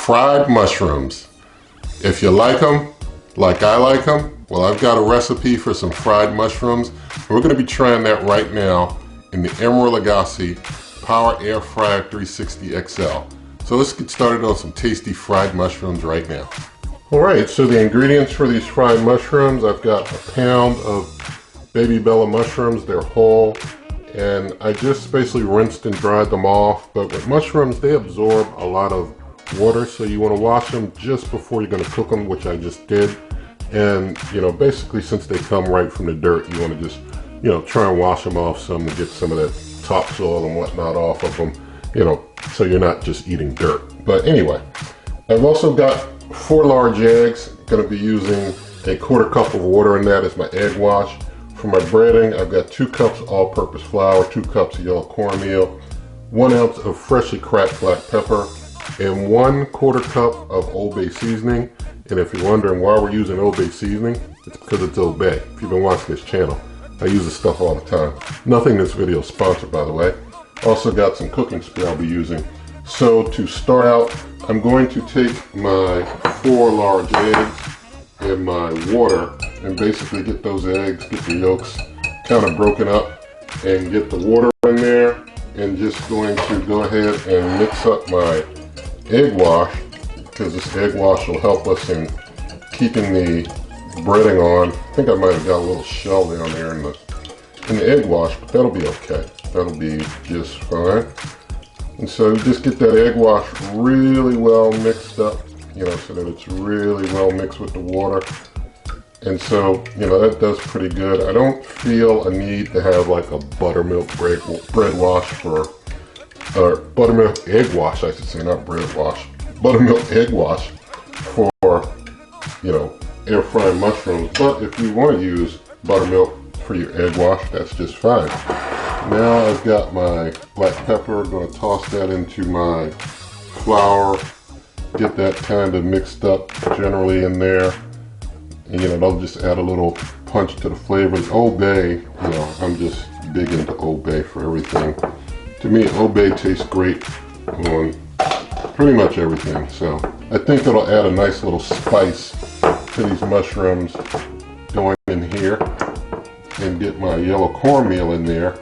fried mushrooms. If you like them, like I like them, well, I've got a recipe for some fried mushrooms. We're going to be trying that right now in the Emeril Lagasse Power Air Fryer 360 XL. So let's get started on some tasty fried mushrooms right now. Alright, so the ingredients for these fried mushrooms, I've got a pound of baby bella mushrooms. They're whole, and I just basically rinsed and dried them off. But with mushrooms, they absorb a lot of water, so you want to wash them just before you're going to cook them, which I just did. And basically, since they come right from the dirt, you want to just try and wash them off some to get some of that topsoil and whatnot off of them, so you're not just eating dirt. But anyway, I've also got 4 large eggs. Going to be using a 1/4 cup of water in that as my egg wash. For my breading, I've got 2 cups all-purpose flour, 2 cups of yellow cornmeal, 1 ounce of freshly cracked black pepper, and 1/4 cup of Old Bay seasoning. And if you're wondering why we're using Old Bay seasoning, it's because it's Old Bay. If you've been watching this channel, I use this stuff all the time. Nothing in this video is sponsored, by the way. Also got some cooking spray I'll be using. So to start out, I'm going to take my 4 large eggs and my water and basically get those eggs, get the yolks kind of broken up, and get the water in there, and just going to go ahead and mix up my egg wash, because this egg wash will help us in keeping the breading on. I think I might have got a little shell down there in the egg wash, but that'll be okay. That'll be just fine. And so just get that egg wash really well mixed up, so that it's really well mixed with the water. And so, that does pretty good. I don't feel a need to have like a buttermilk bread wash or buttermilk egg wash, I should say, not bread wash. Buttermilk egg wash for, air frying mushrooms. But if you want to use buttermilk for your egg wash, that's just fine. Now I've got my black pepper. I'm going to toss that into my flour, get that kind of mixed up generally in there. And that'll just add a little punch to the flavor. Old Bay, I'm just big into Old Bay for everything. To me, Old Bay tastes great on pretty much everything. So I think it'll add a nice little spice to these mushrooms going in here. And get my yellow cornmeal in there.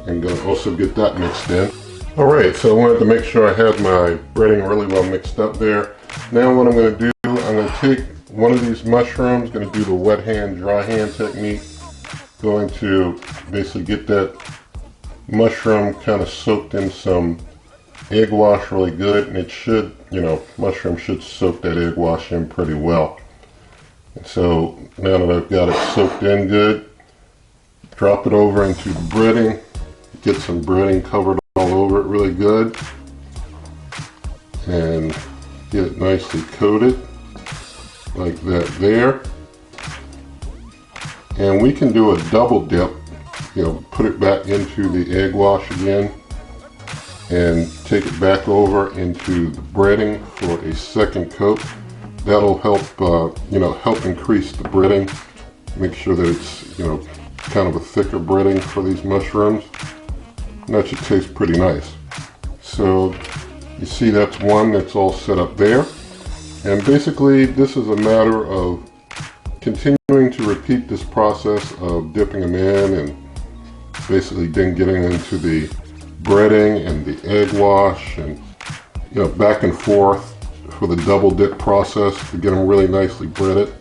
I'm going to also get that mixed in. Alright, so I wanted to make sure I had my breading really well mixed up there. Now what I'm going to do, I'm going to take one of these mushrooms, going to do the wet hand, dry hand technique. Going to basically get that mushroom kind of soaked in some egg wash really good. And it should, mushroom should soak that egg wash in pretty well. And so now that I've got it soaked in good, drop it over into the breading. Get some breading covered all over it really good. And get it nicely coated like that there. And we can do a double dip, put it back into the egg wash again and take it back over into the breading for a second coat. That'll help, help increase the breading. Make sure that it's, kind of a thicker breading for these mushrooms. And that should taste pretty nice. So you see that's one that's all set up there. And basically this is a matter of continuing to repeat this process of dipping them in and basically then getting into the breading and the egg wash and, back and forth for the double dip process to get them really nicely breaded.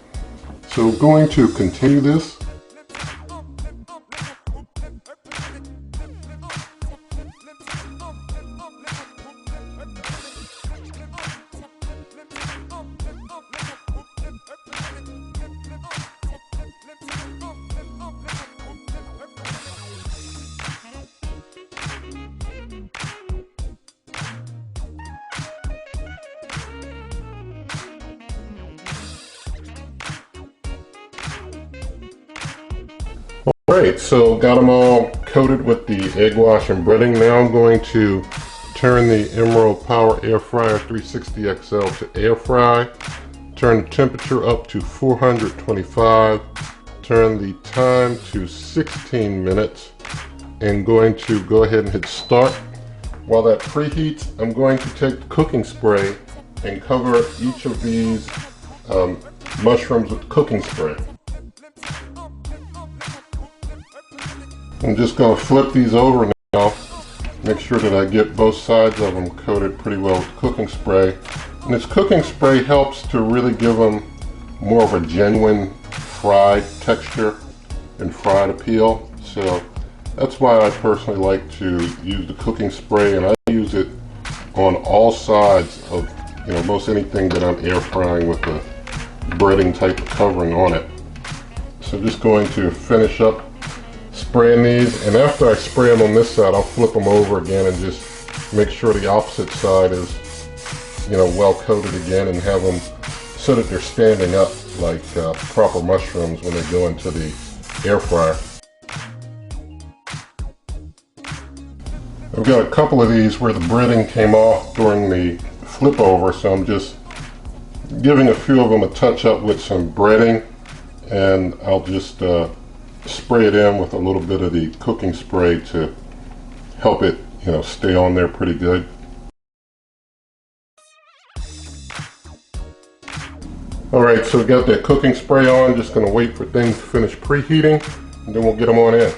So going to continue this. Alright, so got them all coated with the egg wash and breading. Now I'm going to turn the Emeril Power Air Fryer 360 XL to air fry. Turn the temperature up to 425. Turn the time to 16 minutes. And going to go ahead and hit start. While that preheats, I'm going to take the cooking spray and cover each of these mushrooms with cooking spray. I'm just going to flip these over now, make sure that I get both sides of them coated pretty well with cooking spray. And this cooking spray helps to really give them more of a genuine fried texture and fried appeal. So that's why I personally like to use the cooking spray, and I use it on all sides of most anything that I'm air frying with a breading type of covering on it. So I'm just going to finish up spraying these, and after I spray them on this side, I'll flip them over again and just make sure the opposite side is well coated again, and have them so that they're standing up like proper mushrooms when they go into the air fryer. I've got a couple of these where the breading came off during the flip over, so I'm just giving a few of them a touch up with some breading, and I'll just spray it in with a little bit of the cooking spray to help it stay on there pretty good. Alright, so we got that cooking spray on. Just going to wait for things to finish preheating, and then we'll get them on in.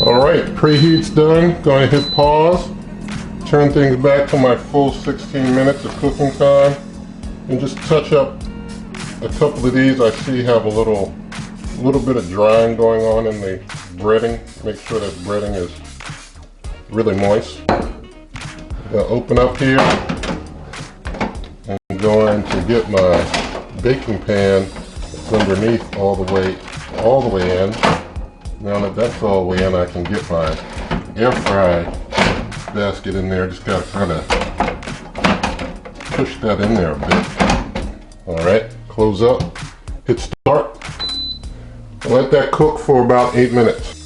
Alright, preheat's done. Going to hit pause, turn things back to my full 16 minutes of cooking time, and just touch up a couple of these. I see have a little bit of drying going on in the breading. Make sure that breading is really moist. I'm going to open up here and I'm going to get my baking pan that's underneath all the way in. Now that that's all the way in, I can get my air fry basket in there. Just got to kind of push that in there a bit. Alright, close up, hit start. Let that cook for about 8 minutes.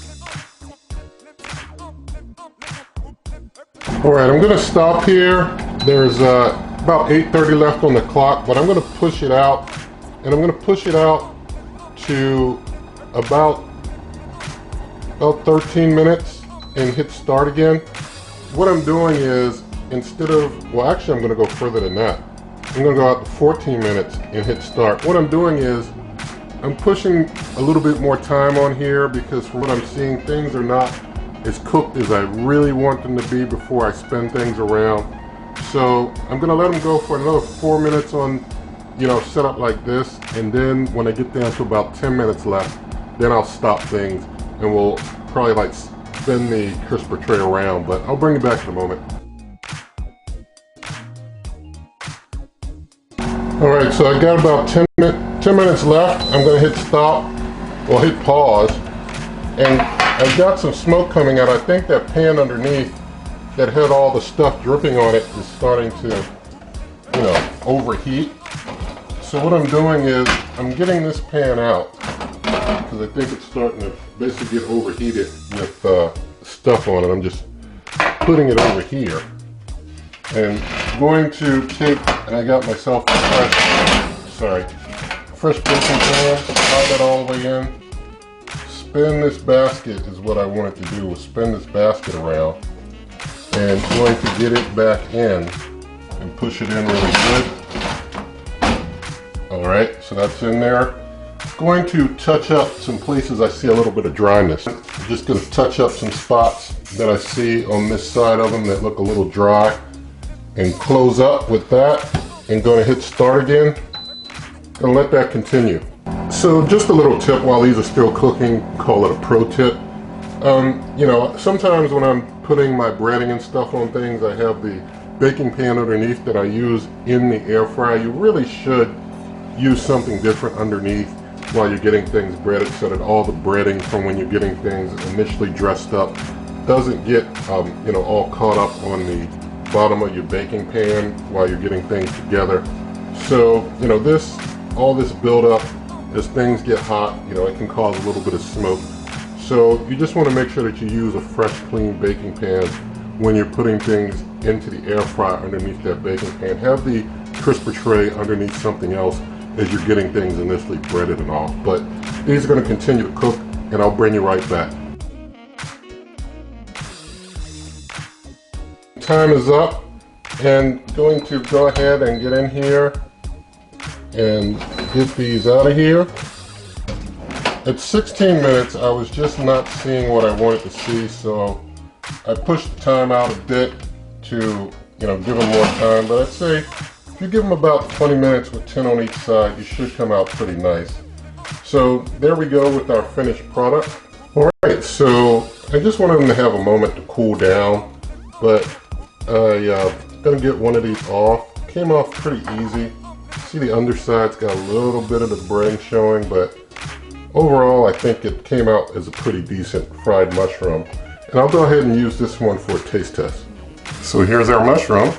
Alright, I'm going to stop here. There's about 8:30 left on the clock, but I'm going to push it out, and I'm going to push it out to about 13 minutes and hit start again. What I'm doing is, instead of, well actually I'm going to go further than that. I'm going to go out to 14 minutes and hit start. What I'm doing is, I'm pushing a little bit more time on here, because from what I'm seeing, things are not as cooked as I really want them to be before I spin things around. So I'm going to let them go for another 4 minutes on, set up like this, and then when I get down to about 10 minutes left, then I'll stop things, and we'll probably like spin the crisper tray around, but I'll bring it back in a moment. Alright, so I got about 10 minutes left. I'm going to hit stop, or hit pause, and I've got some smoke coming out. I think that pan underneath that had all the stuff dripping on it is starting to, overheat. So what I'm doing is, I'm getting this pan out, because I think it's starting to basically get overheated with stuff on it. I'm just putting it over here. And I'm going to take, and I got myself a fresh baking pan, slide that all the way in. Spin this basket is what I wanted to do, was spin this basket around, and going to get it back in and push it in really good. Alright, so that's in there. Going to touch up some places I see a little bit of dryness. I'm just going to touch up some spots that I see on this side of them that look a little dry, and close up with that, and going to hit start again. Going to let that continue. So just a little tip while these are still cooking, call it a pro tip. Sometimes when I'm putting my breading and stuff on things, I have the baking pan underneath that I use in the air fryer. You really should use something different underneath while you're getting things breaded, so that all the breading from when you're getting things initially dressed up doesn't get all caught up on the bottom of your baking pan while you're getting things together. So all this buildup, as things get hot, it can cause a little bit of smoke. So you just want to make sure that you use a fresh, clean baking pan when you're putting things into the air fryer underneath that baking pan. Have the crisper tray underneath something else as you're getting things initially breaded and all. But these are going to continue to cook, and I'll bring you right back. time is up, and going to go ahead and get in here and get these out of here. At 16 minutes, I was just not seeing what I wanted to see, so I pushed the time out a bit to, give them more time. But I'd say if you give them about 20 minutes with 10 on each side, you should come out pretty nice. So there we go with our finished product. All right, so I just wanted them to have a moment to cool down, but I'm gonna get one of these off. Came off pretty easy. See, the underside's got a little bit of the breading showing, but overall I think it came out as a pretty decent fried mushroom. And I'll go ahead and use this one for a taste test. So here's our mushroom.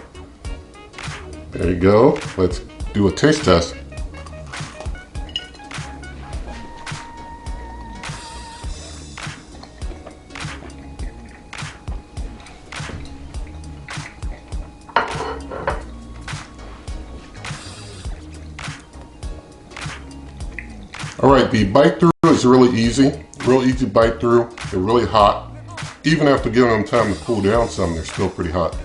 There you go. Let's do a taste test. All right, the bite through is really easy. Real easy bite through. They're really hot. Even after giving them time to cool down some, they're still pretty hot.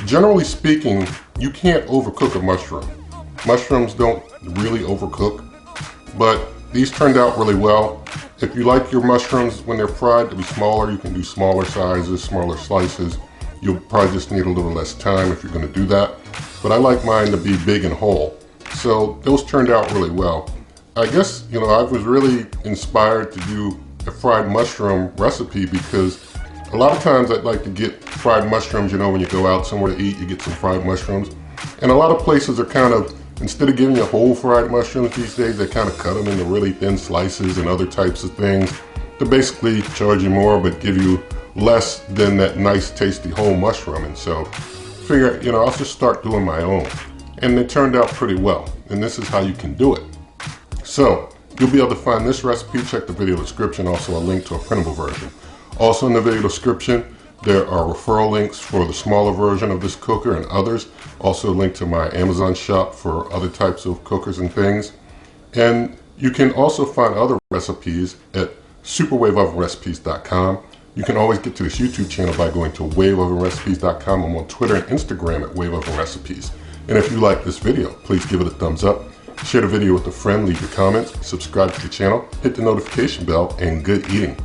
Generally speaking, you can't overcook a mushroom. Mushrooms don't really overcook, but these turned out really well. If you like your mushrooms when they're fried to be smaller, you can do smaller sizes, smaller slices. You'll probably just need a little less time if you're going to do that. But I like mine to be big and whole. So those turned out really well. I guess, I was really inspired to do a fried mushroom recipe because a lot of times I'd like to get fried mushrooms, when you go out somewhere to eat, you get some fried mushrooms. And a lot of places are kind of, instead of giving you whole fried mushrooms these days, they kind of cut them into really thin slices and other types of things to basically charge you more but give you less than that nice tasty whole mushroom. And so figure, I'll just start doing my own. And it turned out pretty well. And this is how you can do it. So you'll be able to find this recipe. Check the video description, also a link to a printable version. Also in the video description, there are referral links for the smaller version of this cooker and others. Also a link to my Amazon shop for other types of cookers and things. And you can also find other recipes at superwaveovenrecipes.com. You can always get to this YouTube channel by going to waveovenrecipes.com. I'm on Twitter and Instagram at waveovenrecipes. And if you like this video, please give it a thumbs up. Share the video with a friend, leave your comments, subscribe to the channel, hit the notification bell, and good eating.